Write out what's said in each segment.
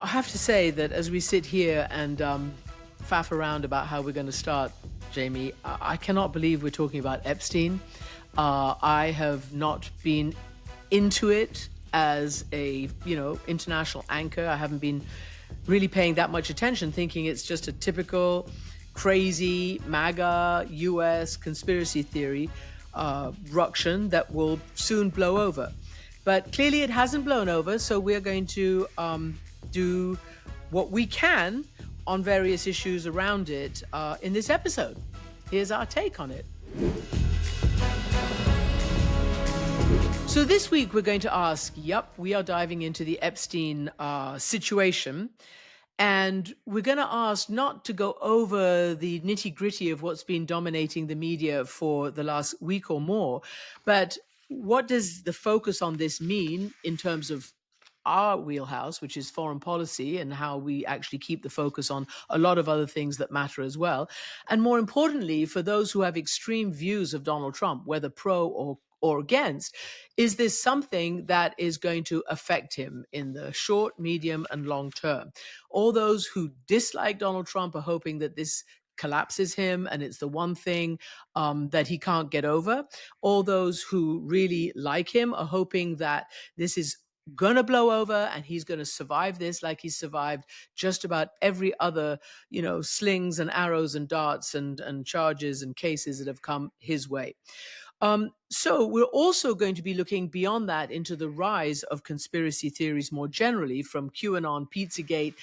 I have to say that as we sit here and faff around about how we're going to start, Jamie, I cannot believe we're talking about Epstein. I have not been into it as a, international anchor. I haven't been really paying that much attention, thinking it's just a typical crazy MAGA US conspiracy theory ruction that will soon blow over. But clearly it hasn't blown over, so we're going to do what we can on various issues around it in this episode. Here's our take on it. So this week we're going to ask, we are diving into the Epstein situation. And we're going to ask not to go over the nitty gritty of what's been dominating the media for the last week or more, but what does the focus on this mean in terms of our wheelhouse, which is foreign policy, and how we actually keep the focus on a lot of other things that matter as well. And more importantly, for those who have extreme views of Donald Trump, whether pro or against, is this something that is going to affect him in the short, medium, and long term? All those who dislike Donald Trump are hoping that this collapses him and it's the one thing that he can't get over. All those who really like him are hoping that this is going to blow over and he's going to survive this like he survived just about every other, slings and arrows and darts and charges and cases that have come his way. So we're also going to be looking beyond that into the rise of conspiracy theories more generally, from QAnon, Pizzagate,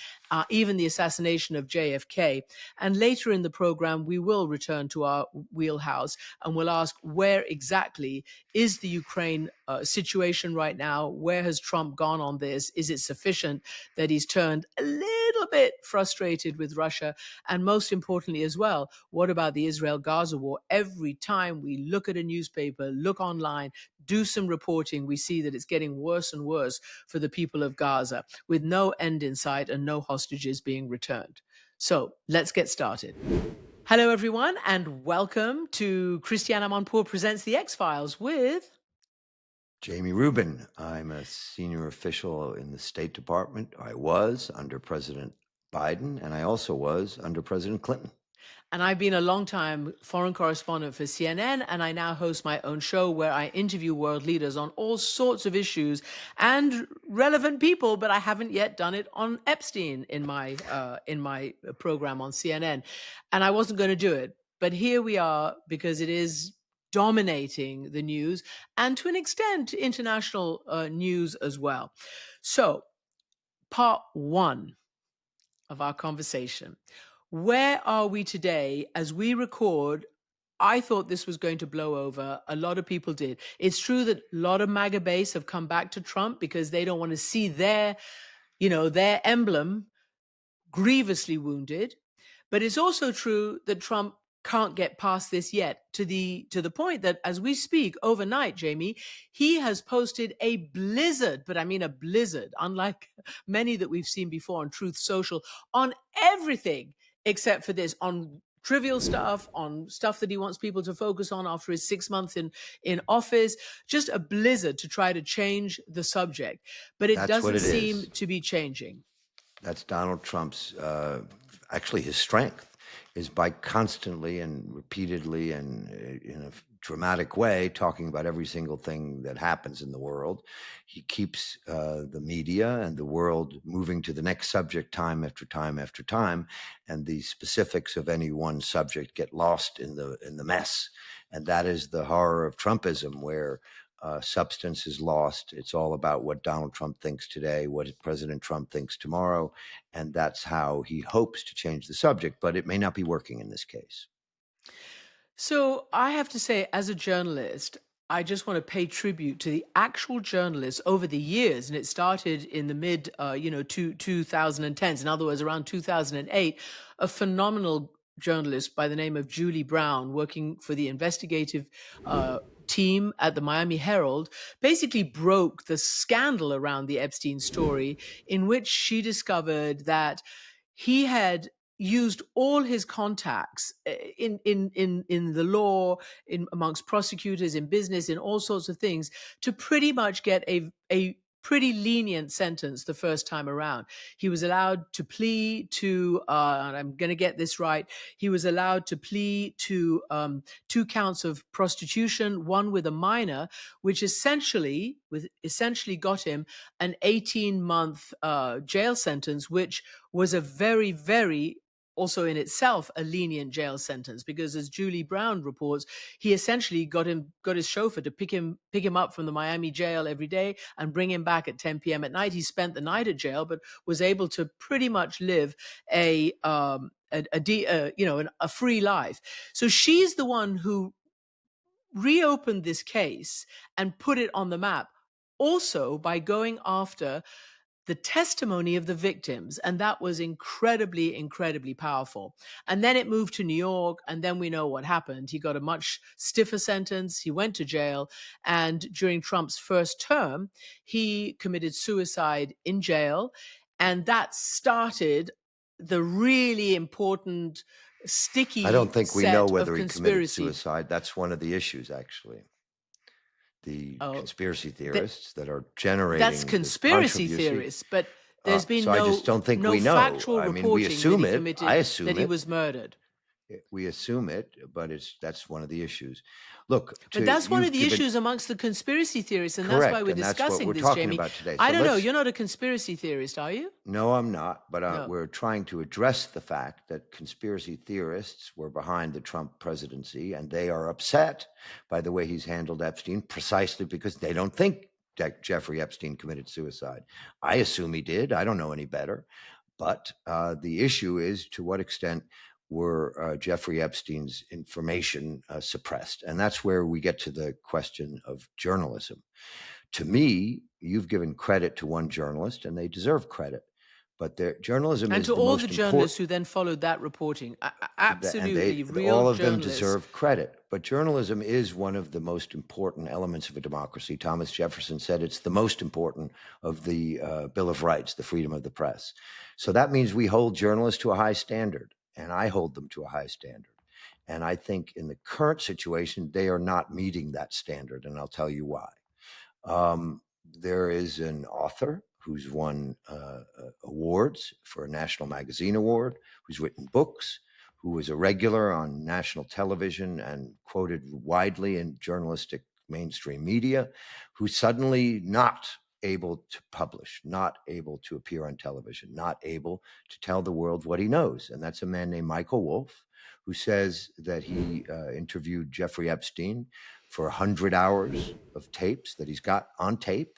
even the assassination of JFK. And later in the program, we will return to our wheelhouse and we'll ask, where exactly is the Ukraine situation right now? Where has Trump gone on this? Is it sufficient that he's turned a little bit frustrated with Russia? And most importantly as well, what about the Israel-Gaza war? Every time we look at a newspaper, look online, do some reporting, we see that it's getting worse and worse for the people of Gaza, with no end in sight and no hostages being returned. So let's get started. Hello, everyone, and welcome to Christiane Amanpour Presents the X-Files with Jamie Rubin. I'm a senior official in the State Department. I was under President Biden, and I also was under President Clinton. And I've been a long-time foreign correspondent for CNN, and I now host my own show where I interview world leaders on all sorts of issues and relevant people, but I haven't yet done it on Epstein in my program on CNN. And I wasn't going to do it, but here we are because it is dominating the news and to an extent international news as well. So part one of our conversation. Where are we today as we record? I thought this was going to blow over. A lot of people did. It's true that a lot of MAGA base have come back to Trump because they don't want to see their emblem grievously wounded. But it's also true that Trump can't get past this yet, to the point that as we speak overnight, Jamie, he has posted a blizzard, but I mean a blizzard, unlike many that we've seen before on Truth Social, on everything except for this, on trivial stuff, on stuff that he wants people to focus on after his 6 months in office, just a blizzard to try to change the subject. But it doesn't seem to be changing. That's Donald Trump's, actually his strength is by constantly and repeatedly and in a dramatic way talking about every single thing that happens in the world. He keeps the media and the world moving to the next subject time after time after time, and the specifics of any one subject get lost in the mess. And that is the horror of Trumpism, where substance is lost. It's all about what Donald Trump thinks today, what President Trump thinks tomorrow, and that's how he hopes to change the subject, but it may not be working in this case. So I have to say, as a journalist, I just want to pay tribute to the actual journalists over the years, and it started in the mid, 2010s. In other words, around 2008, a phenomenal journalist by the name of Julie Brown, working for the investigative team at the Miami Herald, basically broke the scandal around the Epstein story, in which she discovered that he had used all his contacts in the law, in amongst prosecutors, in business, in all sorts of things, to pretty much get a pretty lenient sentence the first time around. He was allowed to plead to, and I'm going to get this right, he was allowed to plead to 2 counts of prostitution, one with a minor, which essentially got him an 18-month jail sentence, which was a very, very also in itself a lenient jail sentence, because as Julie Brown reports, he essentially got his chauffeur to pick him up from the Miami jail every day and bring him back at 10 p.m. at night. He spent the night at jail, but was able to pretty much live a free life. So she's the one who reopened this case and put it on the map, also by going after the testimony of the victims. And that was incredibly, incredibly powerful. And then it moved to New York, and then we know what happened. He got a much stiffer sentence. He went to jail. And during Trump's first term, he committed suicide in jail. And that started the really important, I sticky don't think we know set of whether he committed conspiracy. suicide. That's one of the issues, actually. The Oh, conspiracy that, theorists that are that's generating this conspiracy controversy. theorists, but there's been So I just don't think we know. factual I mean, we reporting that assume he it. I committed, that assume he it. was murdered. We assume it, but that's one of the issues. Look, But that's one of you've the given issues amongst the conspiracy theorists, and that's why correct, we're and that's what discussing we're this, talking Jamie. about today. I So don't know. let's. You're not a conspiracy theorist, are you? No, I'm not. But No. we're trying to address the fact that conspiracy theorists were behind the Trump presidency, and they are upset by the way he's handled Epstein, precisely because they don't think that Jeffrey Epstein committed suicide. I assume he did. I don't know any better. But the issue is, to what extent were Jeffrey Epstein's information suppressed? And that's where we get to the question of journalism. To me, you've given credit to one journalist, and they deserve credit. But their journalism And is to the all most the important. journalists who then followed that reporting, And absolutely, all real of them journalists. deserve credit. But journalism is one of the most important elements of a democracy. Thomas Jefferson said it's the most important of the Bill of Rights, the freedom of the press. So that means we hold journalists to a high standard, and I hold them to a high standard. And I think in the current situation, they are not meeting that standard, and I'll tell you why. There is an author who's won awards for a National Magazine Award, who's written books, who was a regular on national television and quoted widely in journalistic mainstream media, who's suddenly not able to publish, not able to appear on television, not able to tell the world what he knows. And that's a man named Michael Wolff, who says that he interviewed Jeffrey Epstein for 100 hours of tapes that he's got on tape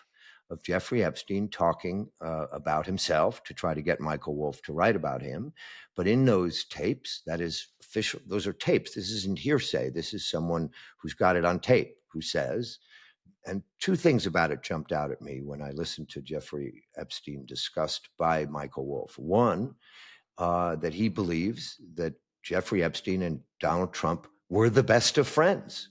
of Jeffrey Epstein talking about himself to try to get Michael Wolff to write about him. But in those tapes, that is official, those are tapes. This isn't hearsay. This is someone who's got it on tape who says, and two things about it jumped out at me when I listened to Jeffrey Epstein discussed by Michael Wolff. One, that he believes that Jeffrey Epstein and Donald Trump were the best of friends,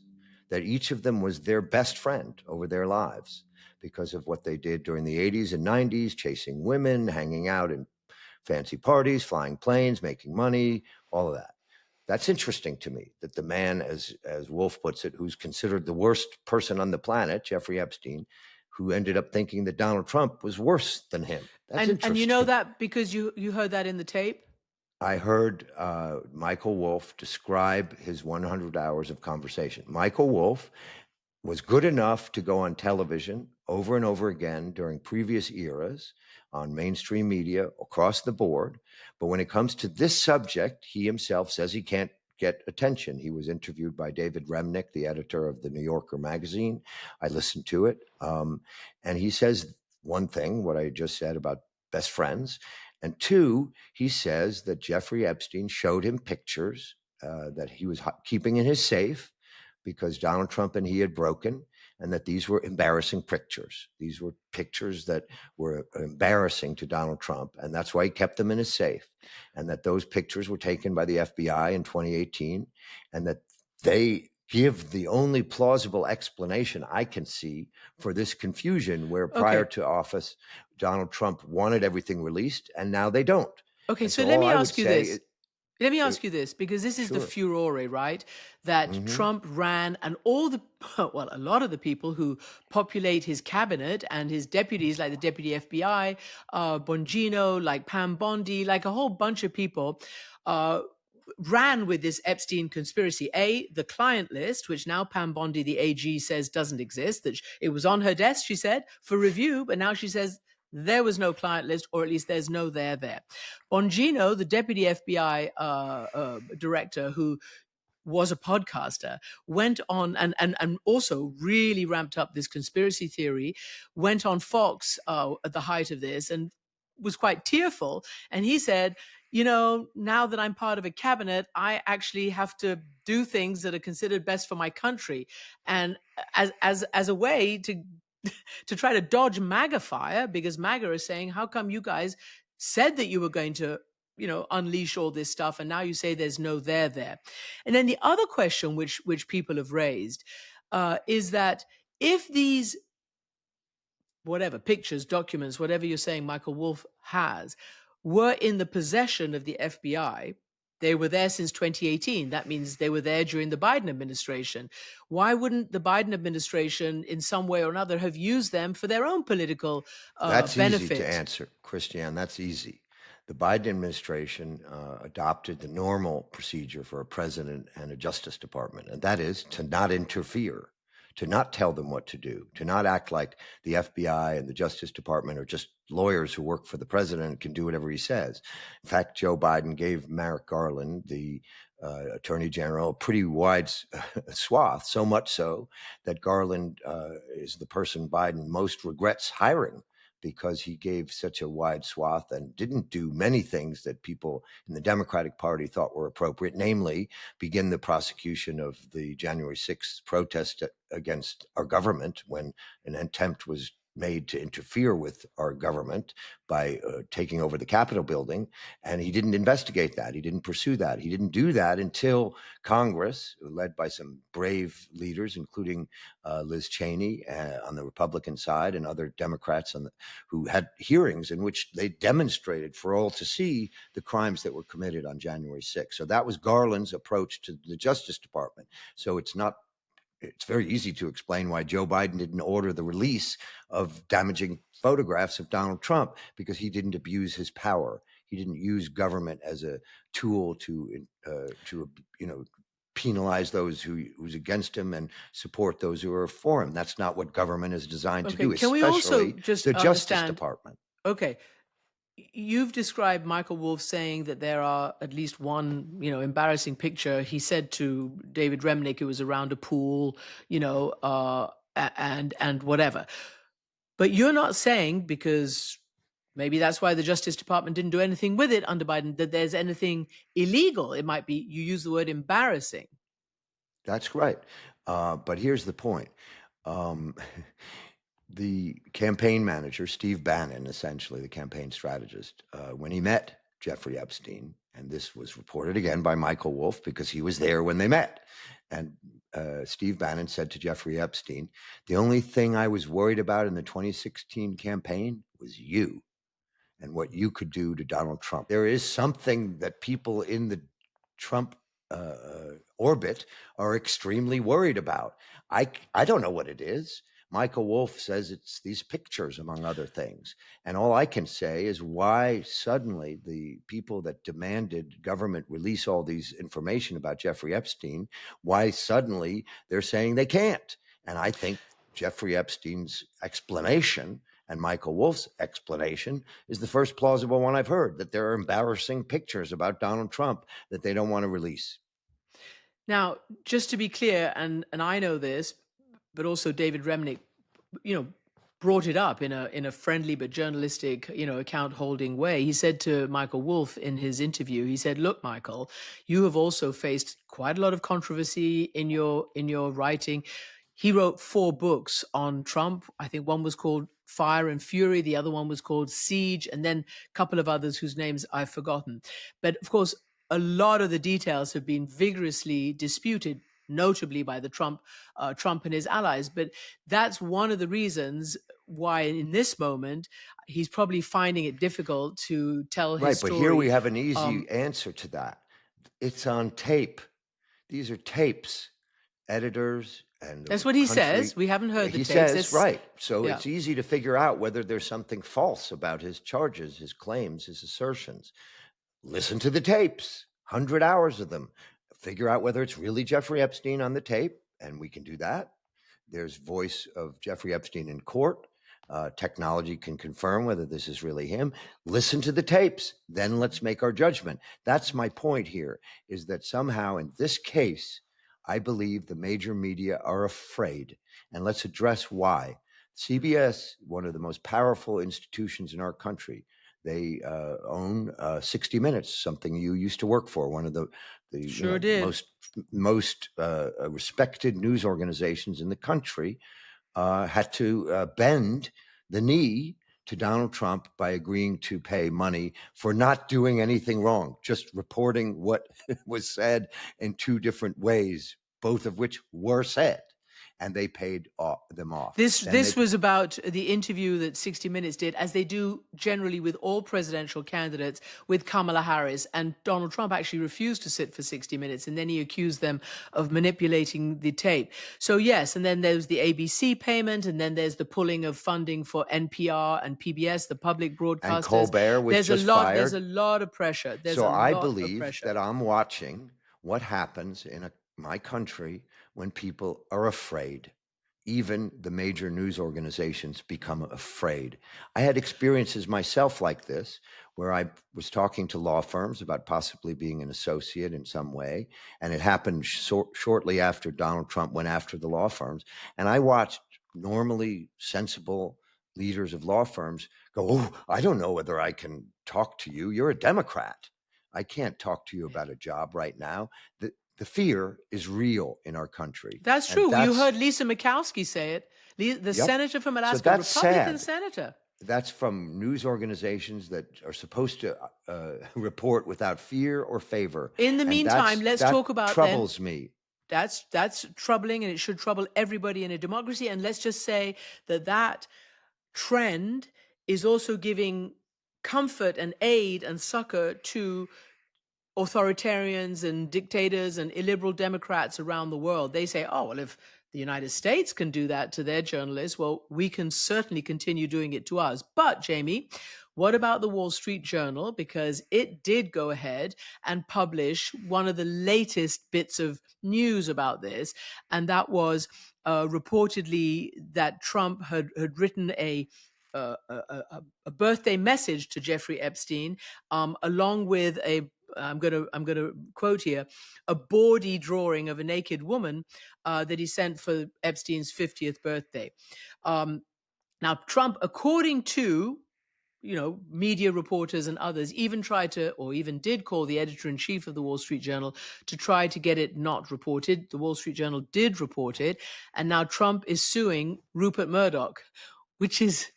that each of them was their best friend over their lives because of what they did during the 80s and 90s, chasing women, hanging out in fancy parties, flying planes, making money, all of that. That's interesting to me, that the man, as Wolff puts it, who's considered the worst person on the planet, Jeffrey Epstein, who ended up thinking that Donald Trump was worse than him. That's interesting. And you know that because you heard that in the tape? I heard Michael Wolff describe his 100 hours of conversation. Michael Wolff was good enough to go on television over and over again during previous eras on mainstream media across the board. But when it comes to this subject, he himself says he can't get attention. He was interviewed by David Remnick, the editor of the New Yorker magazine. I listened to it. And he says one thing, what I just said about best friends. And two, he says that Jeffrey Epstein showed him pictures that he was keeping in his safe because Donald Trump and he had broken, and that these were embarrassing pictures. These were pictures that were embarrassing to Donald Trump, and that's why he kept them in his safe, and that those pictures were taken by the FBI in 2018, and that they give the only plausible explanation I can see for this confusion where prior to office, Donald Trump wanted everything released, and now they don't. Okay, And so let all me I would ask you say this. Let me It- ask you this, because this is the sure. furore, right? That Hmm. Trump ran, and all the, well, a lot of the people who populate his cabinet and his deputies, like the deputy FBI, Bongino, like Pam Bondi, like a whole bunch of people, uh, ran with this Epstein conspiracy. The client list, which now Pam Bondi, the AG, says doesn't exist, that it was on her desk, she said, for review, but now she says there was no client list, or at least there's no there. Bongino, the deputy FBI director, who was a podcaster, went on and also really ramped up this conspiracy theory, went on Fox at the height of this and was quite tearful. And he said, now that I'm part of a cabinet, I actually have to do things that are considered best for my country. And as a way to try to dodge MAGA fire, because MAGA is saying, how come you guys said that you were going to, unleash all this stuff, and now you say there's no there. And then the other question, which people have raised, is that if these whatever pictures, documents, whatever you're saying, Michael Wolff has, were in the possession of the FBI. They were there since 2018. That means they were there during the Biden administration. Why wouldn't the Biden administration, in some way or another, have used them for their own political That's easy to benefit? answer, Christiane. That's easy. The Biden administration adopted the normal procedure for a president and a Justice Department, and that is to not interfere, to not tell them what to do, to not act like the FBI and the Justice Department are just lawyers who work for the president and can do whatever he says. In fact, Joe Biden gave Merrick Garland, the Attorney General, a pretty wide swath, so much so that Garland is the person Biden most regrets hiring, because he gave such a wide swath and didn't do many things that people in the Democratic Party thought were appropriate, namely begin the prosecution of the January 6th protest against our government, when an attempt was made to interfere with our government by taking over the Capitol building. And he didn't investigate that. He didn't pursue that. He didn't do that until Congress, led by some brave leaders, including Liz Cheney on the Republican side, and other Democrats who had hearings in which they demonstrated for all to see the crimes that were committed on January 6th. So that was Garland's approach to the Justice Department. So it's very easy to explain why Joe Biden didn't order the release of damaging photographs of Donald Trump, because he didn't abuse his power. He didn't use government as a tool to penalize those who's against him and support those who are for him. That's not what government is designed to Okay, do, can we also especially just the Justice understand? Department. Okay, you've described Michael Wolff saying that there are at least one, embarrassing picture. He said to David Remnick, it was around a pool, and whatever. But you're not saying, because maybe that's why the Justice Department didn't do anything with it under Biden, that there's anything illegal. It might be, you use the word embarrassing. That's right. But here's the point. Um, the campaign manager, Steve Bannon, essentially the campaign strategist, when he met Jeffrey Epstein, and this was reported again by Michael Wolff because he was there when they met. And Steve Bannon said to Jeffrey Epstein, the only thing I was worried about in the 2016 campaign was you and what you could do to Donald Trump. There is something that people in the Trump orbit are extremely worried about. I don't know what it is. Michael Wolff says it's these pictures, among other things. And all I can say is why suddenly the people that demanded government release all these information about Jeffrey Epstein, why suddenly they're saying they can't. And I think Jeffrey Epstein's explanation and Michael Wolff's explanation is the first plausible one I've heard, that there are embarrassing pictures about Donald Trump that they don't want to release. Now, just to be clear, and I know this, but also David Remnick, you know, brought it up in a friendly but journalistic, account holding way. He said to Michael Wolff in his interview, he said, "Look, Michael, you have also faced quite a lot of controversy in your writing." He wrote 4 books on Trump. I think one was called Fire and Fury, the other one was called Siege, and then a couple of others whose names I've forgotten. But of course, a lot of the details have been vigorously disputed, notably by the Trump and his allies. But that's one of the reasons why, in this moment, he's probably finding it difficult to tell his Right, but here we story. have an easy Um, answer to that. It's on tape. These are tapes. Editors and the That's what he country. says. We haven't heard the He tapes. says, right. So Yeah. it's easy to figure out whether there's something false about his charges, his claims, his assertions. Listen to the tapes, 100 hours of them. Figure out whether it's really Jeffrey Epstein on the tape, and we can do that. There's voice of Jeffrey Epstein in court. Technology can confirm whether this is really him. Listen to the tapes, then let's make our judgment. That's my point here, is that somehow in this case, I believe the major media are afraid. And let's address why. CBS, one of the most powerful institutions in our country, they own 60 Minutes, something you used to work for, one of the Sure did. most respected news organizations in the country, had to bend the knee to Donald Trump by agreeing to pay money for not doing anything wrong, just reporting what was said in two different ways, both of which were said. And they paid them off. This was about the interview that 60 Minutes did, as they do generally with all presidential candidates, with Kamala Harris. And Donald Trump actually refused to sit for 60 Minutes, and then he accused them of manipulating the tape. So yes, and then there's the ABC payment, and then there's the pulling of funding for NPR and PBS, the public broadcasters. And Colbert was just fired. There's a lot of pressure. So I believe that I'm watching what happens in my country when people are afraid. Even the major news organizations become afraid. I had experiences myself like this, where I was talking to law firms about possibly being an associate in some way. And it happened shortly after Donald Trump went after the law firms. And I watched normally sensible leaders of law firms go, "Oh, I don't know whether I can talk to you. You're a Democrat. I can't talk to you about a job right now." The fear is real in our country. That's true. You heard Lisa Murkowski say it. The senator from Alaska, that's Republican sad. senator. That's from news organizations that are supposed to report without fear or favor. In the meantime, let's talk about troubles me. That's troubling, and it should trouble everybody in a democracy. And let's just say that trend is also giving comfort and aid and succor to authoritarians and dictators and illiberal Democrats around the world. They say, oh, well, if the United States can do that to their journalists, well, we can certainly continue doing it to us. But, Jamie, what about the Wall Street Journal? Because it did go ahead and publish one of the latest bits of news about this, and that was reportedly that Trump had written a birthday message to Jeffrey Epstein, along with I'm going to quote here, a bawdy drawing of a naked woman that he sent for Epstein's 50th birthday. Now, Trump, according to media reporters and others, even tried to, or even did call the editor-in-chief of the Wall Street Journal to try to get it not reported. The Wall Street Journal did report it, and now Trump is suing Rupert Murdoch, which is,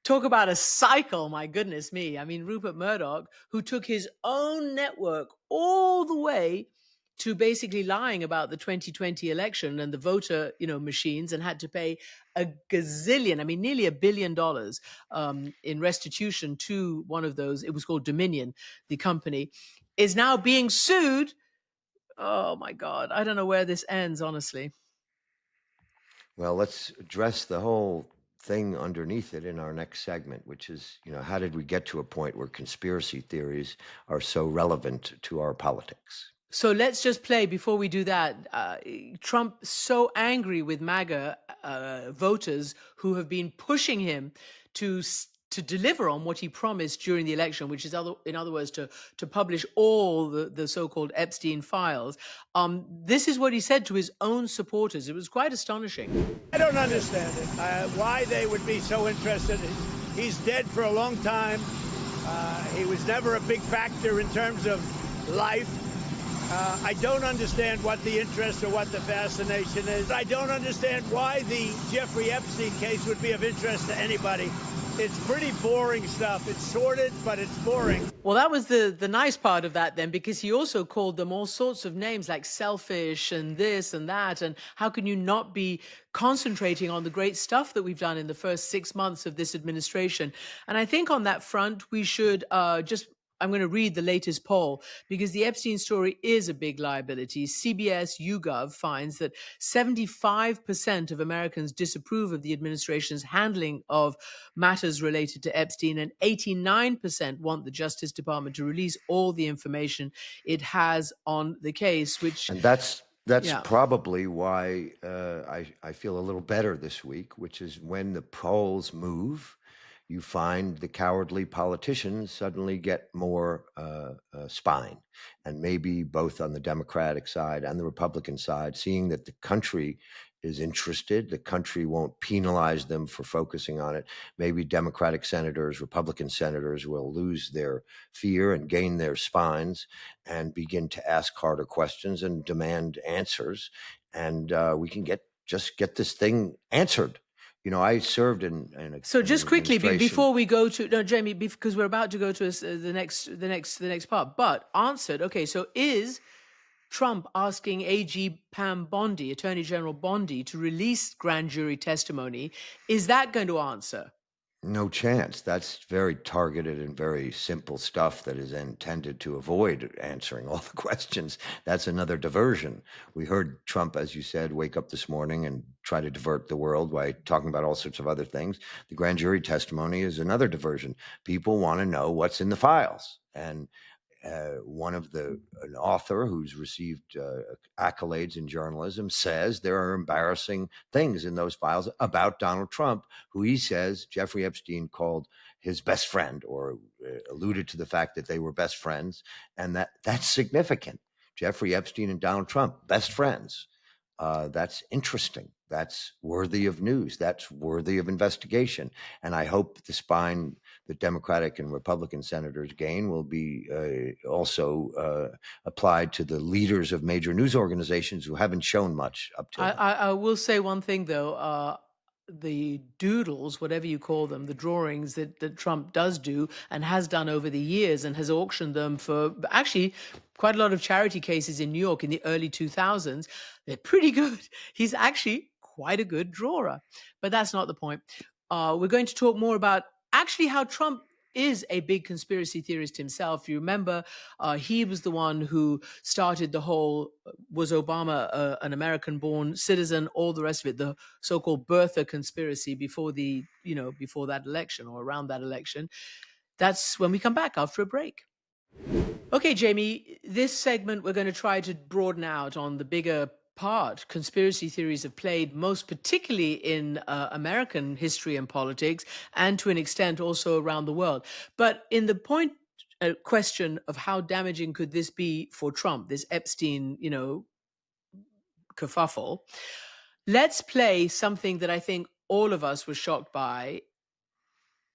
talk about a cycle, my goodness me. I mean, Rupert Murdoch, who took his own network all the way to basically lying about the 2020 election and the voter, machines, and had to pay a gazillion, nearly $1 billion in restitution to one of those. It was called Dominion, the company, is now being sued. Oh my God. I don't know where this ends, honestly. Well, let's address the whole thing underneath it in our next segment, which is, how did we get to a point where conspiracy theories are so relevant to our politics? So let's just play, before we do that, Trump so angry with MAGA voters who have been pushing him to deliver on what he promised during the election, which is, in other words, to publish all the so-called Epstein Files. This is what he said to his own supporters. It was quite astonishing. I don't understand it, why they would be so interested. He's dead for a long time. He was never a big factor in terms of life. I don't understand what the interest or what the fascination is. I don't understand why the Jeffrey Epstein case would be of interest to anybody. It's pretty boring stuff. It's sordid, but it's boring. Well, that was the nice part of that then, because he also called them all sorts of names like selfish and this and that. And how can you not be concentrating on the great stuff that we've done in the first 6 months of this administration? And I think on that front, we should just I'm going to read the latest poll because the Epstein story is a big liability. CBS YouGov finds that 75% of Americans disapprove of the administration's handling of matters related to Epstein, and 89% want the Justice Department to release all the information it has on the case, which, And that's yeah. probably why I feel a little better this week, which is when the polls move, you find the cowardly politicians suddenly get more spine, and maybe both on the Democratic side and the Republican side, seeing that the country is interested, the country won't penalize them for focusing on it. Maybe Democratic senators, Republican senators will lose their fear and gain their spines and begin to ask harder questions and demand answers, and we can get this thing answered. You know, I served in So just quickly, before we go to Jamie, because we're about to go to the next part, but answered. Okay, so is Trump asking AG Pam Bondi, Attorney General Bondi, to release grand jury testimony? Is that going to answer? No chance. That's very targeted and very simple stuff that is intended to avoid answering all the questions. That's another diversion. We heard Trump, as you said, wake up this morning and try to divert the world by talking about all sorts of other things. The grand jury testimony is another diversion. People want to know what's in the files. And an author who's received accolades in journalism says there are embarrassing things in those files about Donald Trump, who he says Jeffrey Epstein called his best friend, or alluded to the fact that they were best friends. And that's significant. Jeffrey Epstein and Donald Trump, best friends. That's interesting. That's worthy of news. That's worthy of investigation. And I hope the spine the Democratic and Republican senators gain will be also applied to the leaders of major news organizations who haven't shown much up till now. I will say one thing, though. The doodles, whatever you call them, the drawings that Trump does do and has done over the years and has auctioned them for actually quite a lot of charity cases in New York in the early 2000s, they're pretty good. He's actually quite a good drawer. But that's not the point. We're going to talk more about actually how Trump is a big conspiracy theorist himself. You remember, he was the one who started the whole, was Obama an American-born citizen, all the rest of it, the so-called birther conspiracy before that election or around that election. That's when we come back after a break. Okay, Jamie, this segment we're going to try to broaden out on the bigger part conspiracy theories have played, most particularly in American history and politics, and to an extent also around the world. But in the question of how damaging could this be for Trump, this Epstein, kerfuffle, let's play something that I think all of us were shocked by,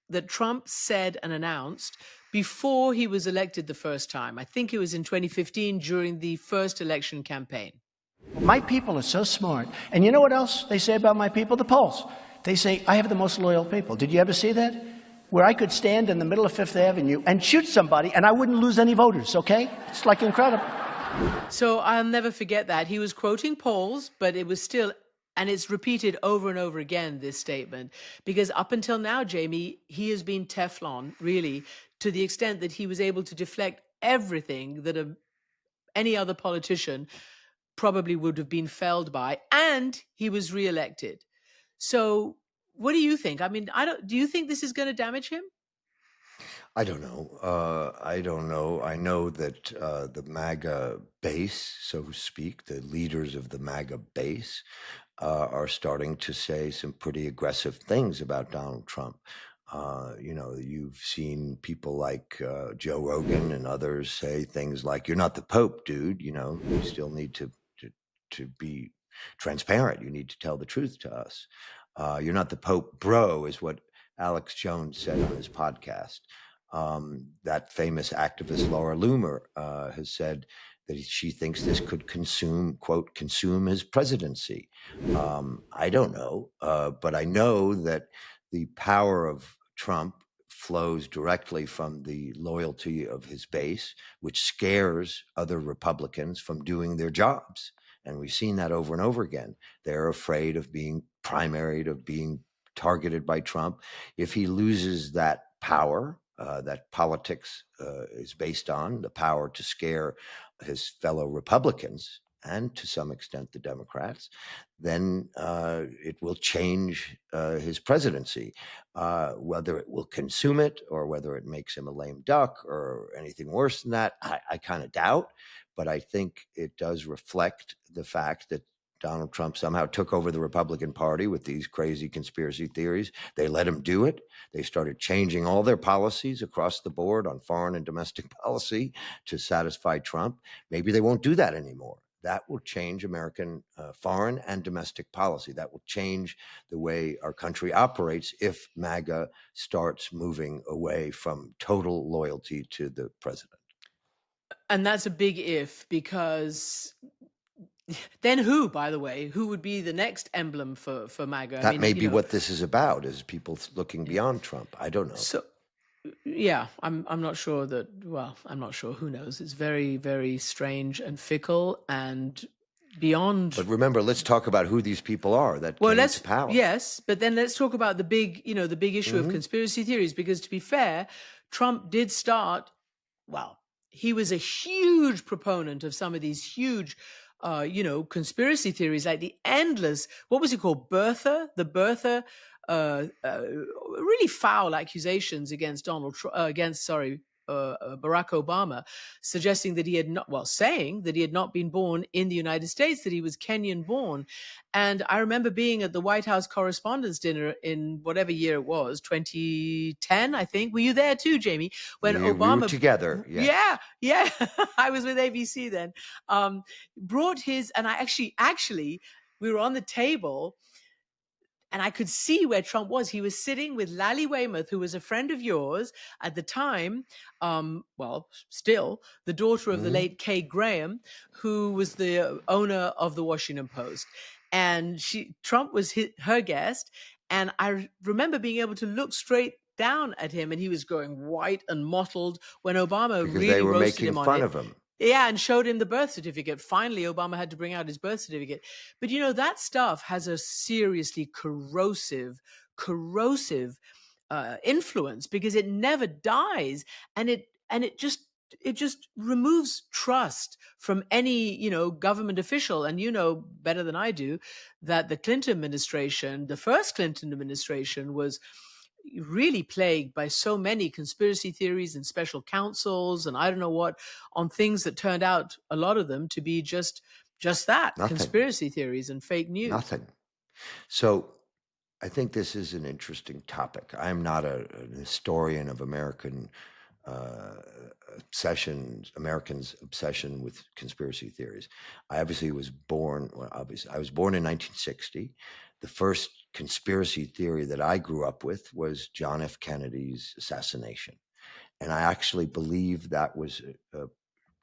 that Trump said and announced before he was elected the first time. I think it was in 2015 during the first election campaign. My people are so smart. And you know what else they say about my people? The polls. They say, I have the most loyal people. Did you ever see that? Where I could stand in the middle of Fifth Avenue and shoot somebody and I wouldn't lose any voters, okay? It's like incredible. So I'll never forget that. He was quoting polls, but it was still, and it's repeated over and over again, this statement, because up until now, Jamie, he has been Teflon, really, to the extent that he was able to deflect everything that any other politician probably would have been felled by, and he was reelected. So what do you think? I mean, do you think this is going to damage him? I don't know. I don't know. I know that the MAGA base, so to speak, the leaders of the MAGA base are starting to say some pretty aggressive things about Donald Trump. You've seen people like Joe Rogan and others say things like, "You're not the Pope, dude. You still need to be transparent. You need to tell the truth to us. You're not the Pope, bro," is what Alex Jones said on his podcast. That famous activist Laura Loomer has said that she thinks this could quote, consume his presidency. I don't know, but I know that the power of Trump flows directly from the loyalty of his base, which scares other Republicans from doing their jobs. And we've seen that over and over again. They're afraid of being primaried, of being targeted by Trump. If he loses that power, that politics is based on, the power to scare his fellow Republicans and to some extent the Democrats, then it will change his presidency. Whether it will consume it or whether it makes him a lame duck or anything worse than that, I kind of doubt. But I think it does reflect the fact that Donald Trump somehow took over the Republican Party with these crazy conspiracy theories. They let him do it. They started changing all their policies across the board on foreign and domestic policy to satisfy Trump. Maybe they won't do that anymore. That will change American foreign and domestic policy. That will change the way our country operates if MAGA starts moving away from total loyalty to the president. And that's a big if, because then who, by the way, who would be the next emblem for MAGA? That may be what this is about, is people looking beyond Trump. I don't know. So, yeah, I'm not sure that. Well, I'm not sure. Who knows? It's very, very strange and fickle and beyond. But remember, let's talk about who these people are that came to power. Yes, but then let's talk about the big, the big issue of conspiracy theories. Because to be fair, Trump did start. Well, he was a huge proponent of some of these huge, conspiracy theories, like the endless. What was it called? The really foul accusations against Barack Obama, suggesting that he had not, saying that he had not been born in the United States, that he was Kenyan born. And I remember being at the White House Correspondents' Dinner in whatever year it was, 2010, I think. Were you there too, Jamie? When Obama, we were together. Yes. Yeah. I was with ABC then. Brought his, and I actually, we were on the table. And I could see where Trump was. He was sitting with Lally Weymouth, who was a friend of yours at the time, still, the daughter of the late Kay Graham, who was the owner of the Washington Post. And Trump was her guest. And I remember being able to look straight down at him, and he was going white and mottled when Obama because really they were roasted making him on fun it. of him. Yeah, and showed him the birth certificate. Finally, Obama had to bring out his birth certificate. But that stuff has a seriously corrosive influence, because it never dies, and it just removes trust from any government official. And better than I do that the first Clinton administration, was really plagued by so many conspiracy theories and special counsels and I don't know what, on things that turned out, a lot of them, to be just that, Nothing. conspiracy theories and fake news. Nothing. So I think this is an interesting topic. I'm not an historian of Americans' obsession with conspiracy theories. I was born in 1960. The first conspiracy theory that I grew up with was John F. Kennedy's assassination. And I actually believe that was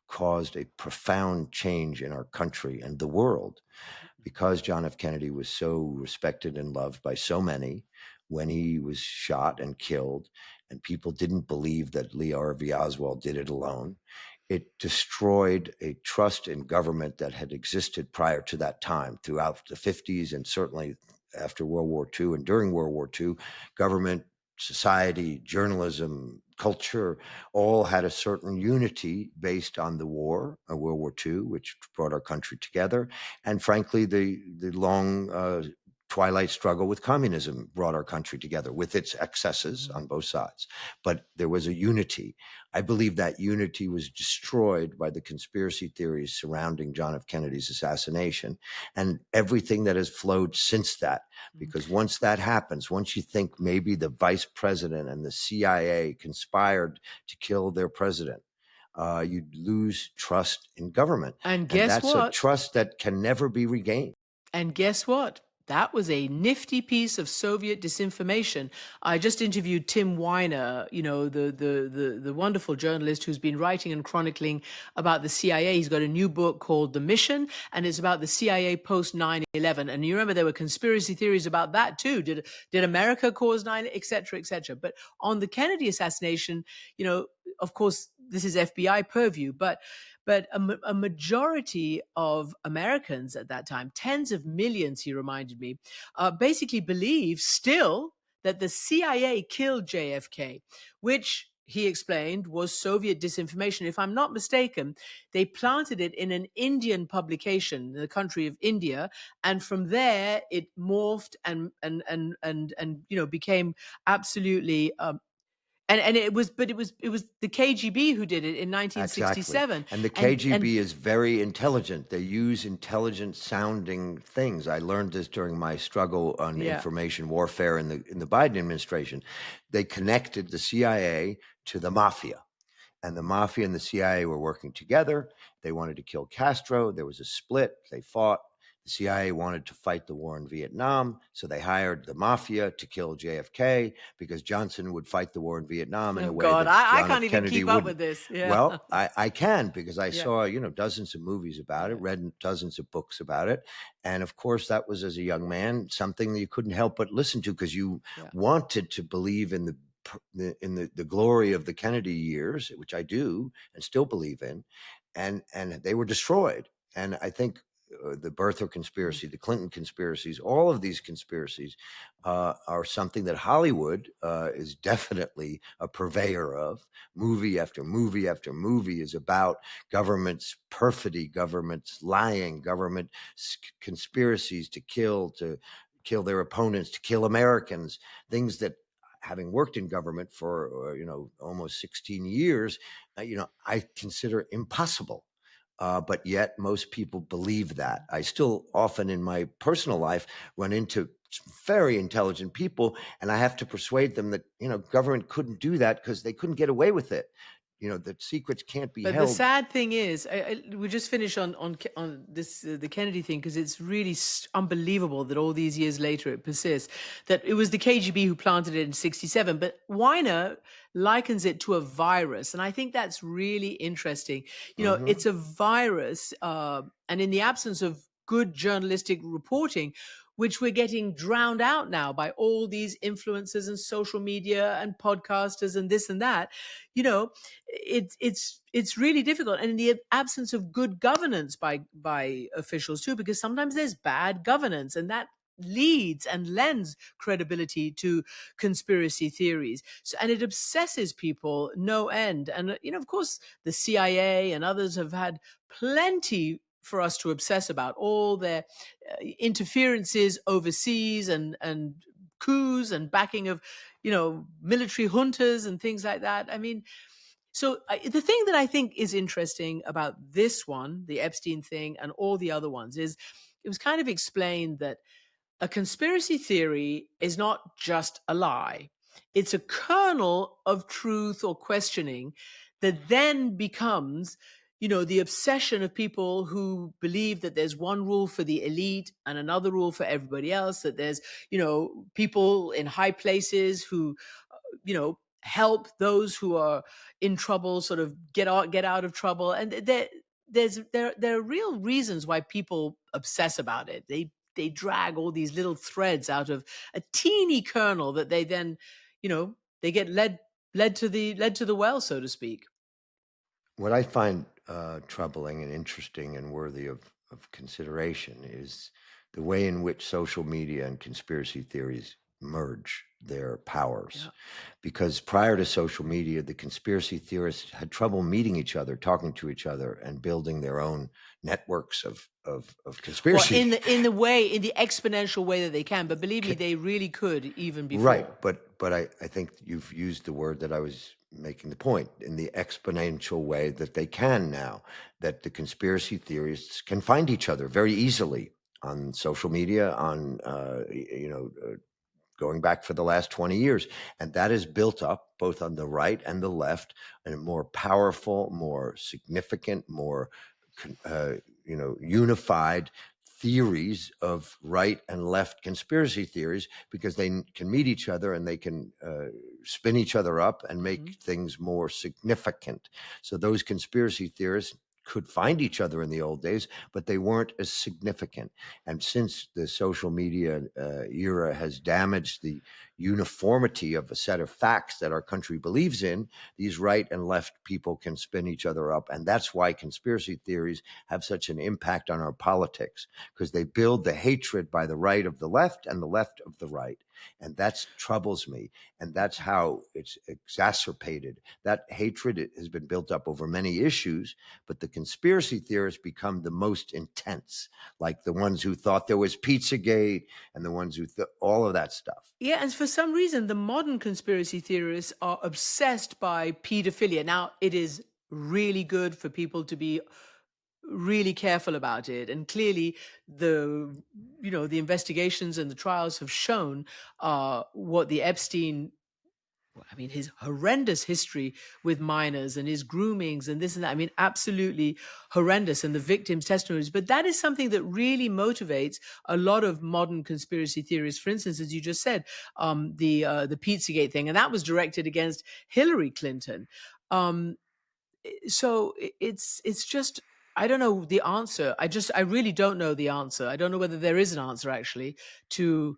caused a profound change in our country and the world, because John F. Kennedy was so respected and loved by so many when he was shot and killed, and people didn't believe that Lee Harvey Oswald did it alone. It destroyed a trust in government that had existed prior to that time throughout the 50s, and certainly after World War II and during World War II. Government, society, journalism, culture, all had a certain unity based on the war, World War II, which brought our country together. And frankly, the long twilight struggle with communism brought our country together with its excesses on both sides. But there was a unity. I believe that unity was destroyed by the conspiracy theories surrounding John F. Kennedy's assassination and everything that has flowed since that. Because once that happens, once you think maybe the vice president and the CIA conspired to kill their president, you lose trust in government. And guess what? That's a trust that can never be regained. And guess what? That was a nifty piece of Soviet disinformation. I just interviewed Tim Weiner, the wonderful journalist who's been writing and chronicling about the CIA. He's got a new book called The Mission, and it's about the CIA post 9/11. And you remember there were conspiracy theories about that too. Did America cause 9/11, et cetera, et cetera. But on the Kennedy assassination, of course, this is FBI purview, but a majority of Americans at that time, tens of millions, he reminded me, basically believe still that the CIA killed JFK, which he explained, was Soviet disinformation. If I'm not mistaken, they planted it in an Indian publication in the country of India, and from there it morphed and became absolutely and it was the KGB who did it in Exactly. 1967. And the And KGB is very intelligent. They use intelligent sounding things. I learned this during my struggle on yeah. information warfare in the Biden administration. They connected the CIA to the mafia. And the mafia and the CIA were working together. They wanted to kill Castro. There was a split. They fought. The CIA wanted to fight the war in Vietnam, so they hired the mafia to kill JFK because Johnson would fight the war in Vietnam in Oh a way God, that I John can't F. even Kennedy keep up wouldn't. with this. Yeah. Well, I can because I Yeah. saw, dozens of movies about it, read dozens of books about it. And of course, that was, as a young man, something that you couldn't help but listen to because you wanted to believe in the glory of the Kennedy years, which I do and still believe in, and they were destroyed. And I think the birther conspiracy, the Clinton conspiracies, all of these conspiracies are something that Hollywood is definitely a purveyor of. Movie after movie after movie is about government's perfidy, government's lying, government conspiracies to kill their opponents, to kill Americans, things that, having worked in government for almost 16 years, I consider impossible. But yet most people believe that. I still often in my personal life run into very intelligent people, and I have to persuade them that government couldn't do that because they couldn't get away with it. That secrets can't be But the held. sad thing is, we just finished on this the Kennedy thing because it's really unbelievable that all these years later it persists. That it was the KGB who planted it in '67, but Weiner likens it to a virus, and I think that's really interesting. It's a virus, and in the absence of good journalistic reporting, which we're getting drowned out now by all these influencers and social media and podcasters and this and that. It's really difficult, and in the absence of good governance by officials too, because sometimes there's bad governance, and that leads and lends credibility to conspiracy theories. And it obsesses people no end. And of course, the CIA and others have had plenty for us to obsess about, all their interferences overseas and coups and backing of military juntas and things like that. I mean, so the thing that I think is interesting about this one, the Epstein thing, and all the other ones, is it was kind of explained that a conspiracy theory is not just a lie. It's a kernel of truth or questioning that then becomes, the obsession of people who believe that there's one rule for the elite and another rule for everybody else, that there's, people in high places who, help those who are in trouble sort of get out of trouble. And there are real reasons why people obsess about it. They drag all these little threads out of a teeny kernel that they then, they get led to the well, so to speak. What I find troubling and interesting and worthy of consideration is the way in which social media and conspiracy theories merge their powers. Yeah. Because prior to social media, the conspiracy theorists had trouble meeting each other, talking to each other, and building their own networks of conspiracy. Well, in the exponential way that they can, but believe me, they really could even before. Right, but I think you've used the word that I was making the point, in the exponential way that they can now, that the conspiracy theorists can find each other very easily on social media, on going back for the last 20 years. And that is built up both on the right and the left, and a more powerful, more significant, more unified theories of right and left conspiracy theories, because they can meet each other and they can spin each other up and make things more significant. So those conspiracy theorists could find each other in the old days, but they weren't as significant. And since the social media era has damaged the uniformity of a set of facts that our country believes in, these right and left people can spin each other up. And that's why conspiracy theories have such an impact on our politics, because they build the hatred by the right of the left and the left of the right. And that troubles me. And that's how it's exacerbated. That hatred has been built up over many issues, but the conspiracy theorists become the most intense, like the ones who thought there was Pizzagate and the ones who all of that stuff. Yeah, and for some reason, the modern conspiracy theorists are obsessed by pedophilia. Now, it is really good for people to be really careful about it, and clearly the investigations and the trials have shown what the Epstein, his horrendous history with minors and his groomings and this and that. Absolutely horrendous, and the victims' testimonies. But that is something that really motivates a lot of modern conspiracy theorists. For instance, as you just said, the Pizzagate thing, and that was directed against Hillary Clinton. So it's just, I don't know the answer. I really don't know the answer. I don't know whether there is an answer actually to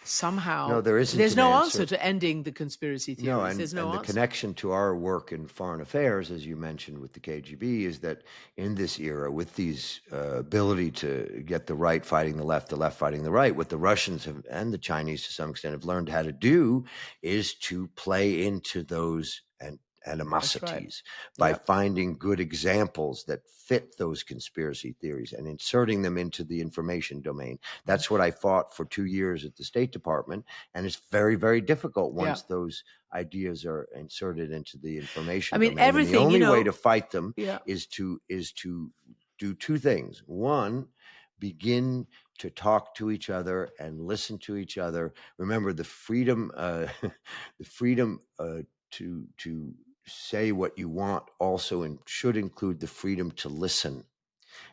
somehow. No, there isn't. There's an no answer to ending the conspiracy theories. No, and, There's no and the answer. connection to our work in foreign affairs, as you mentioned with the KGB, is that in this era, with these ability to get the right fighting the left fighting the right, what the Russians have, and the Chinese to some extent have learned how to do is to play into those animosities by finding good examples that fit those conspiracy theories and inserting them into the information domain. That's what I fought for 2 years at the State Department, and it's very, very difficult once those ideas are inserted into the information domain. Everything. And the only way to fight them is to do two things. One, begin to talk to each other and listen to each other. Remember the freedom, to say what you want also should include the freedom to listen.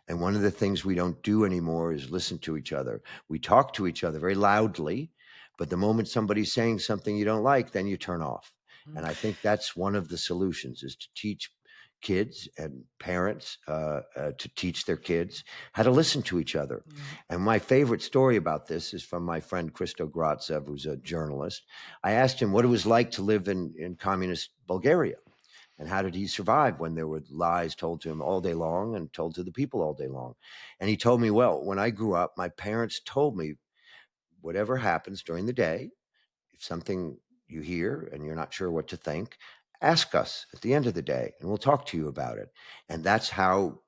And one of the things we don't do anymore is listen to each other. We talk to each other very loudly, but the moment somebody's saying something you don't like, then you turn off. And I think that's one of the solutions, is to teach kids and parents to teach their kids how to listen to each other. And my favorite story about this is from my friend Christo Gratsev, who's a journalist. I asked him what it was like to live in communist Bulgaria, and how did he survive when there were lies told to him all day long and told to the people all day long. And he told me, well, when I grew up, my parents told me, whatever happens during the day, if something you hear and you're not sure what to think, ask us at the end of the day and we'll talk to you about it. And that's how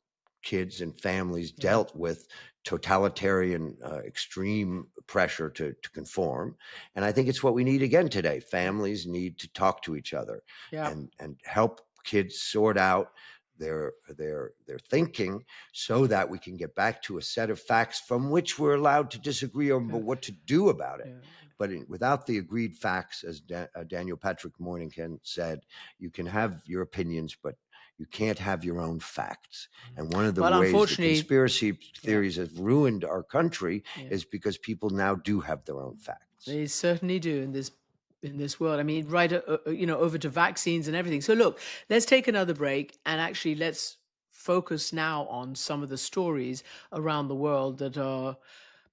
kids and families dealt with totalitarian extreme pressure to conform. And I think it's what we need again today. Families need to talk to each other and help kids sort out their thinking, so that we can get back to a set of facts from which we're allowed to disagree on what to do about it. But without the agreed facts, as Daniel Patrick Moynihan said, you can have your opinions, but you can't have your own facts. And one of the ways that conspiracy theories have ruined our country is because people now do have their own facts. They certainly do in this world. Right, over to vaccines and everything. So look, let's take another break, and actually let's focus now on some of the stories around the world that are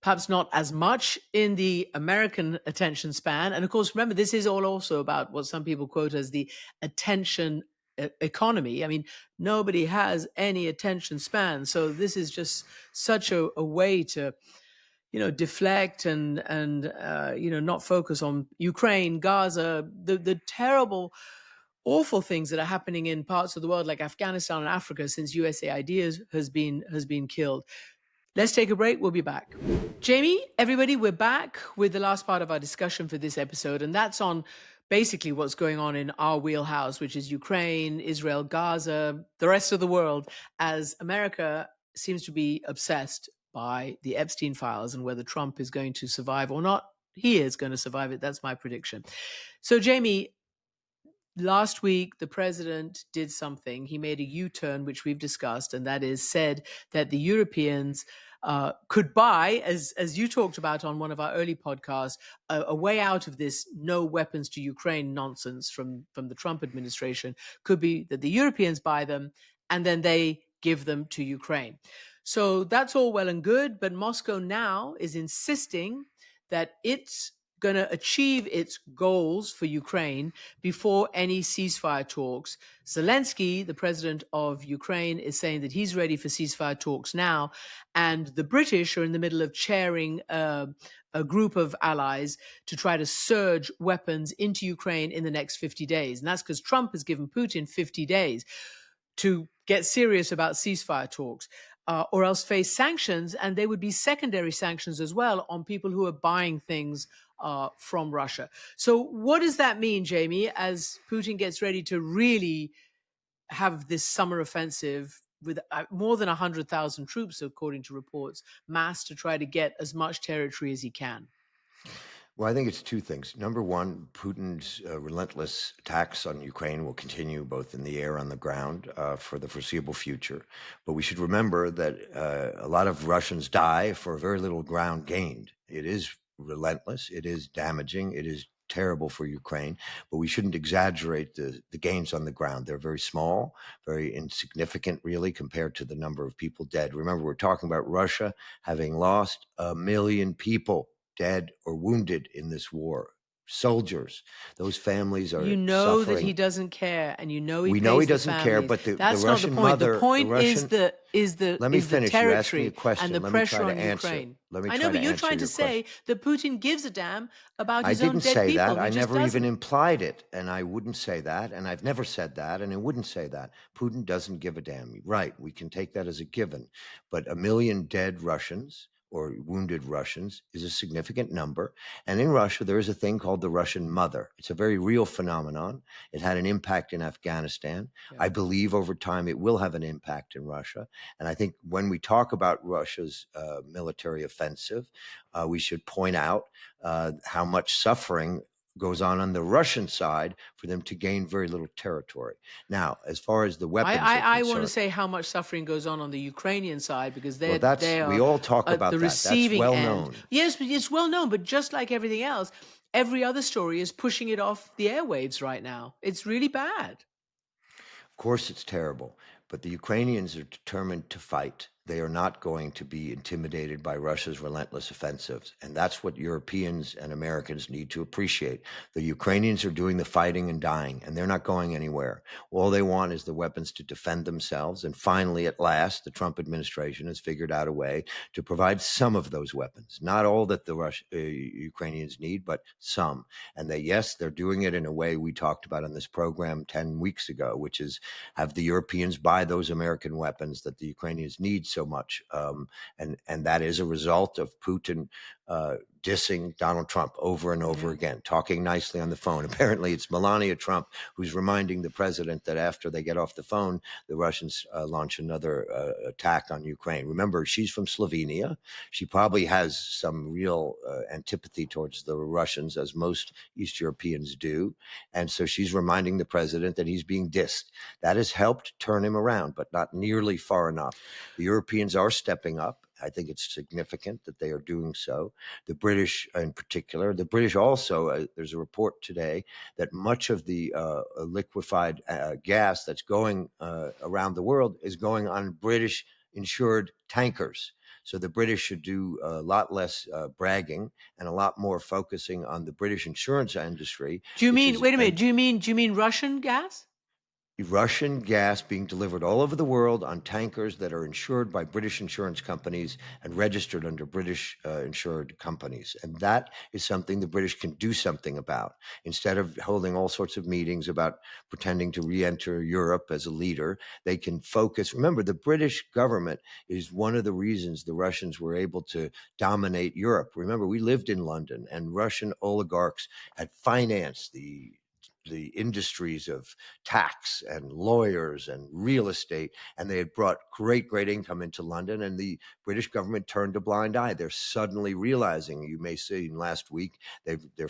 perhaps not as much in the American attention span. And of course, remember, this is all also about what some people quote as the attention economy. Nobody has any attention span. So this is just such a way to, deflect and not focus on Ukraine, Gaza, the terrible, awful things that are happening in parts of the world like Afghanistan and Africa since USA Ideas has been killed. Let's take a break. We'll be back. Jamie, everybody, we're back with the last part of our discussion for this episode, and that's on basically what's going on in our wheelhouse, which is Ukraine, Israel, Gaza, the rest of the world, as America seems to be obsessed by the Epstein Files and whether Trump is going to survive or not. He is going to survive it. That's my prediction. So, Jamie, last week, the president did something. He made a U-turn, which we've discussed, and that is said that the Europeans could buy, as you talked about on one of our early podcasts, a way out of this no weapons to Ukraine nonsense from the Trump administration could be that the Europeans buy them and then they give them to Ukraine. So that's all well and good, but Moscow now is insisting that its going to achieve its goals for Ukraine before any ceasefire talks. Zelensky, the president of Ukraine, is saying that he's ready for ceasefire talks now. And the British are in the middle of chairing a group of allies to try to surge weapons into Ukraine in the next 50 days. And that's because Trump has given Putin 50 days to get serious about ceasefire talks. Or else face sanctions, and they would be secondary sanctions as well on people who are buying things from Russia. So what does that mean, Jamie, as Putin gets ready to really have this summer offensive with more than 100,000 troops, according to reports, massed to try to get as much territory as he can? Well, I think it's two things. Number one, Putin's relentless attacks on Ukraine will continue both in the air and on the ground for the foreseeable future. But we should remember that a lot of Russians die for very little ground gained. It is relentless. It is damaging. It is terrible for Ukraine, but we shouldn't exaggerate the gains on the ground. They're very small, very insignificant, really, compared to the number of people dead. Remember, we're talking about Russia having lost 1 million people dead or wounded in this war. Soldiers, those families are You know suffering. that he doesn't care, and you know he We pays know he the doesn't care, families. but the That's Russian not the point. mother, The point the Russian, is the let me is the finish. You asked me territory a question. and the Let me pressure try to on answer. Ukraine. Let me I try know, to but you're answer trying to your say that Putin gives a damn about I his own didn't dead say people. that. I He just never even doesn't. implied it, and I wouldn't say that, and I've never said that, and I wouldn't say that. Putin doesn't give a damn. Right, we can take that as a given, but 1 million dead Russians or wounded Russians is a significant number. And in Russia, there is a thing called the Russian mother. It's a very real phenomenon. It had an impact in Afghanistan. Yeah. I believe over time it will have an impact in Russia. And I think when we talk about Russia's military offensive, we should point out how much suffering goes on the Russian side for them to gain very little territory. Now, as far as the weapons are I want to concerned, say how much suffering goes on the Ukrainian side, because well, they are we all talk at about the that. That's receiving well end. known. Yes, but it's well known. But just like everything else, every other story is pushing it off the airwaves right now. It's really bad. Of course, it's terrible, but the Ukrainians are determined to fight. They are not going to be intimidated by Russia's relentless offensives. And that's what Europeans and Americans need to appreciate. The Ukrainians are doing the fighting and dying, and they're not going anywhere. All they want is the weapons to defend themselves. And finally, at last, the Trump administration has figured out a way to provide some of those weapons. Not all that the Ukrainians need, but some. And yes, they're doing it in a way we talked about on this program 10 weeks ago, which is have the Europeans buy those American weapons that the Ukrainians need so much. And that is a result of Putin dissing Donald Trump over and over again, talking nicely on the phone. Apparently, it's Melania Trump who's reminding the president that after they get off the phone, the Russians launch another attack on Ukraine. Remember, she's from Slovenia. She probably has some real antipathy towards the Russians, as most East Europeans do. And so she's reminding the president that he's being dissed. That has helped turn him around, but not nearly far enough. The Europeans are stepping up. I think it's significant that they are doing so. The British in particular. The British also, there's a report today that much of the liquefied gas that's going around the world is going on British insured tankers. So the British should do a lot less bragging and a lot more focusing on the British insurance industry. Do you mean, wait a minute, do you mean Russian gas? Russian gas being delivered all over the world on tankers that are insured by British insurance companies and registered under British insured companies. And that is something the British can do something about. Instead of holding all sorts of meetings about pretending to re-enter Europe as a leader, they can focus. Remember, the British government is one of the reasons the Russians were able to dominate Europe. Remember, we lived in London, and Russian oligarchs had financed the industries of tax and lawyers and real estate, and they had brought great income into London, and the British government turned a blind eye. They're suddenly realizing, you may see last week, they're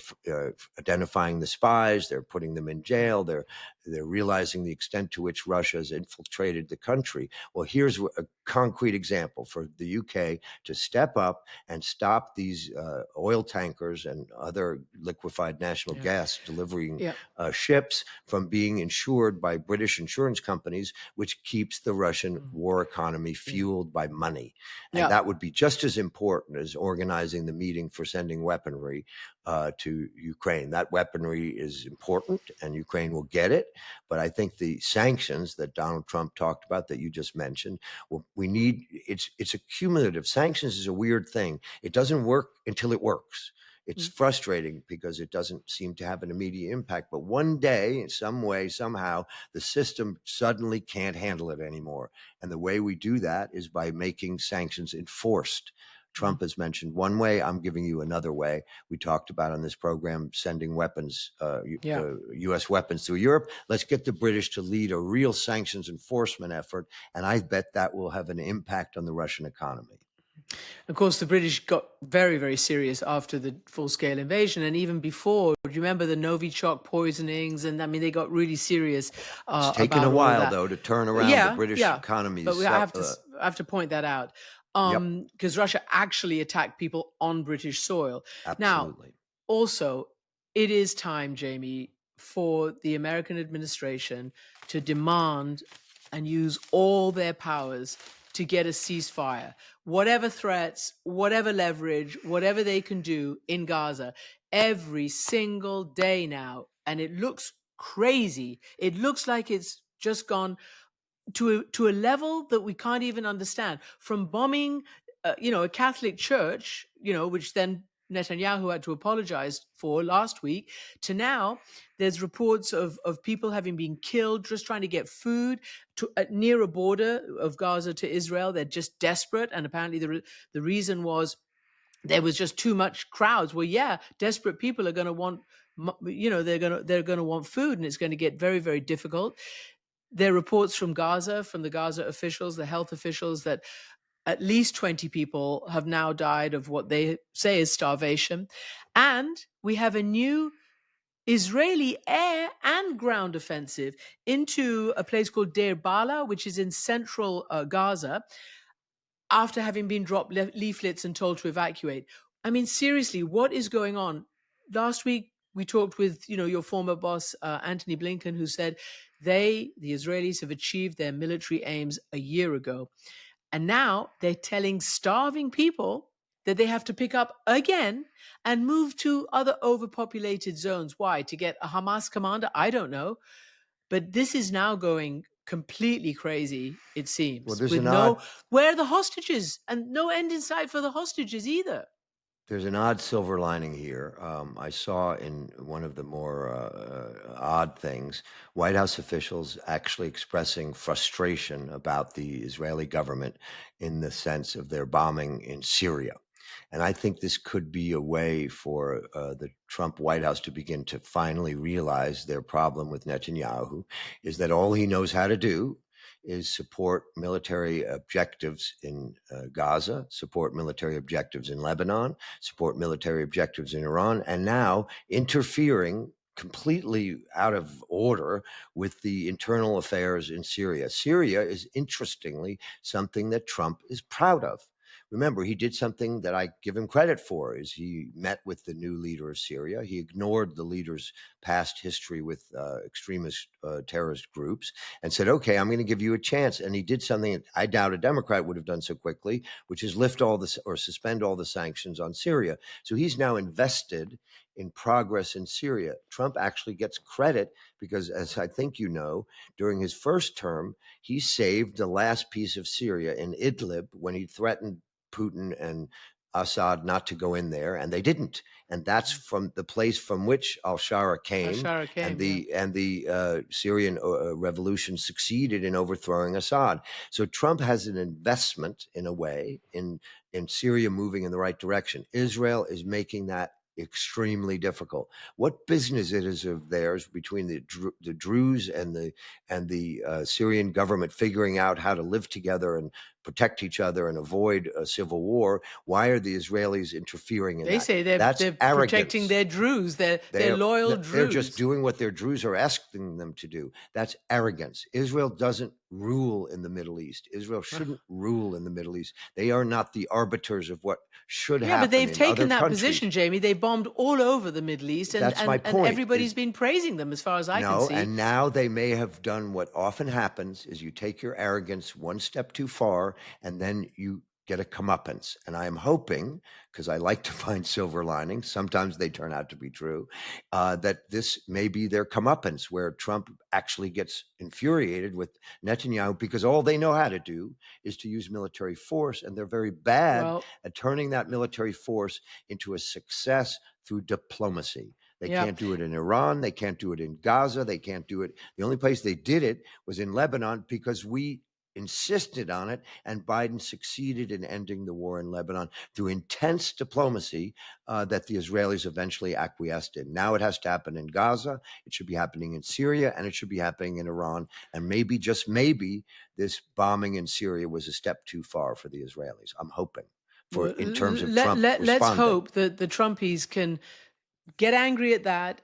identifying the spies, they're putting them in jail, they're realizing the extent to which Russia has infiltrated the country. Well, here's a concrete example for the UK to step up and stop these oil tankers and other liquefied national gas delivering ships from being insured by British insurance companies, which keeps the Russian war economy fueled by money. And that would be just as important as organizing the meeting for sending weaponry to Ukraine. That weaponry is important, and Ukraine will get it. But I think the sanctions that Donald Trump talked about, that you just mentioned, well, we need. It's a cumulative. Sanctions is a weird thing. It doesn't work until it works. It's frustrating because it doesn't seem to have an immediate impact. But one day, in some way, somehow, the system suddenly can't handle it anymore. And the way we do that is by making sanctions enforced. Trump has mentioned one way. I'm giving you another way. We talked about on this program sending weapons, U.S. weapons through Europe. Let's get the British to lead a real sanctions enforcement effort. And I bet that will have an impact on the Russian economy. Of course, the British got very, very serious after the full-scale invasion, and even before. Do you remember the Novichok poisonings? And I mean, they got really serious. It's taken a while, though, to turn around the British economy. But I have to point that out, because Russia actually attacked people on British soil. Absolutely. Now, also, it is time, Jamie, for the American administration to demand and use all their powers to get a ceasefire. Whatever threats, whatever leverage, whatever they can do in Gaza every single day now. And it looks crazy. It looks like it's just gone to a level that we can't even understand. From bombing, a Catholic church, which then Netanyahu had to apologize for last week, to now there's reports of people having been killed just trying to get food near a border of Gaza to Israel. They're just desperate. And apparently the reason was there was just too much crowds. Well, desperate people are going to want, they're going to want food, and it's going to get very, very difficult. There are reports from Gaza, from the Gaza officials, the health officials, that at least 20 people have now died of what they say is starvation. And we have a new Israeli air and ground offensive into a place called Deir Bala, which is in central Gaza, after having been dropped leaflets and told to evacuate. I mean, seriously, what is going on? Last week, we talked with, your former boss, Antony Blinken, who said the Israelis, have achieved their military aims a year ago. And now they're telling starving people that they have to pick up again and move to other overpopulated zones. Why? To get a Hamas commander? I don't know. But this is now going completely crazy, it seems. Well, where are the hostages? And no end in sight for the hostages either. There's an odd silver lining here. I saw in one of the more odd things, White House officials actually expressing frustration about the Israeli government in the sense of their bombing in Syria. And I think this could be a way for the Trump White House to begin to finally realize their problem with Netanyahu is that all he knows how to do is support military objectives in Gaza, support military objectives in Lebanon, support military objectives in Iran, and now interfering completely out of order with the internal affairs in Syria. Syria is, interestingly, something that Trump is proud of. Remember, he did something that I give him credit for, is he met with the new leader of Syria. He ignored the leader's past history with extremist terrorist groups and said, okay, I'm going to give you a chance. And he did something that I doubt a Democrat would have done so quickly, which is lift all this or suspend all the sanctions on Syria. So he's now invested in progress in Syria. Trump actually gets credit because, as I think you know, during his first term, he saved the last piece of Syria in Idlib when he threatened Putin and Assad not to go in there, and they didn't. And that's from the place from which al-Shara came, and the Syrian revolution succeeded in overthrowing Assad. So Trump has an investment, in a way, in Syria moving in the right direction. Israel is making that extremely difficult. What business it is of theirs between the Druze and the Syrian government figuring out how to live together and protect each other and avoid a civil war? Why are the Israelis interfering in that? They say they're protecting their Druze, their loyal Druze. They're just doing what their Druze are asking them to do. That's arrogance. Israel doesn't rule in the Middle East. Israel shouldn't rule in the Middle East. They are not the arbiters of what should happen. Yeah, but they've taken that countries. Position, Jamie. They bombed all over the Middle East, and, That's my point. And everybody's been praising them, as far as I can see. And now they may have done what often happens: is you take your arrogance one step too far, and then you get a comeuppance. And I am hoping, because I like to find silver linings, sometimes they turn out to be true, that this may be their comeuppance, where Trump actually gets infuriated with Netanyahu because all they know how to do is to use military force, and they're very bad Well, at turning that military force into a success through diplomacy. They yeah. can't do it in Iran. They can't do it in Gaza. They can't do it. The only place they did it was in Lebanon, because we insisted on it, and Biden succeeded in ending the war in Lebanon through intense diplomacy that the Israelis eventually acquiesced in. Now it has to happen in Gaza. It should be happening in Syria, and it should be happening in Iran. And maybe, just maybe, this bombing in Syria was a step too far for the Israelis. I'm hoping, Well, in terms of Trump let's responding. hope that the Trumpies can get angry at that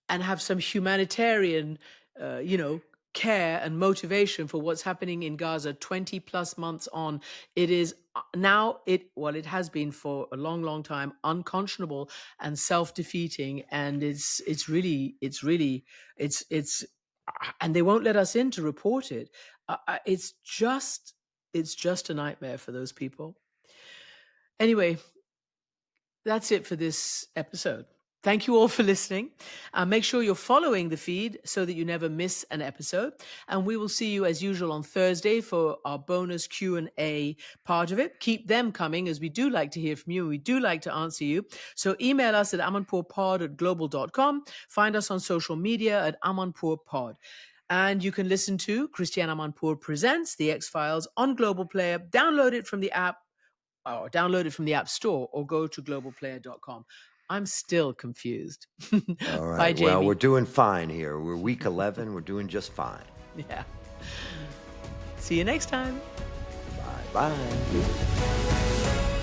and have some humanitarian, care and motivation for what's happening in Gaza 20 plus months on. It is now, it has been for a long, long time, unconscionable and self-defeating. And and they won't let us in to report it. It's just a nightmare for those people. Anyway, that's it for this episode. Thank you all for listening. Make sure you're following the feed so that you never miss an episode. And we will see you as usual on Thursday for our bonus Q&A part of it. Keep them coming, as we do like to hear from you. We do like to answer you. So email us at amanpourpod@global.com. Find us on social media at amanpourpod. And you can listen to Christiane Amanpour Presents The X-Files on Global Player. Download it from the app, or download it from the App Store, or go to globalplayer.com. I'm still confused. All right. Bye, Jamie. Well, we're doing fine here. We're week 11. We're doing just fine. Yeah. See you next time. Bye. Bye.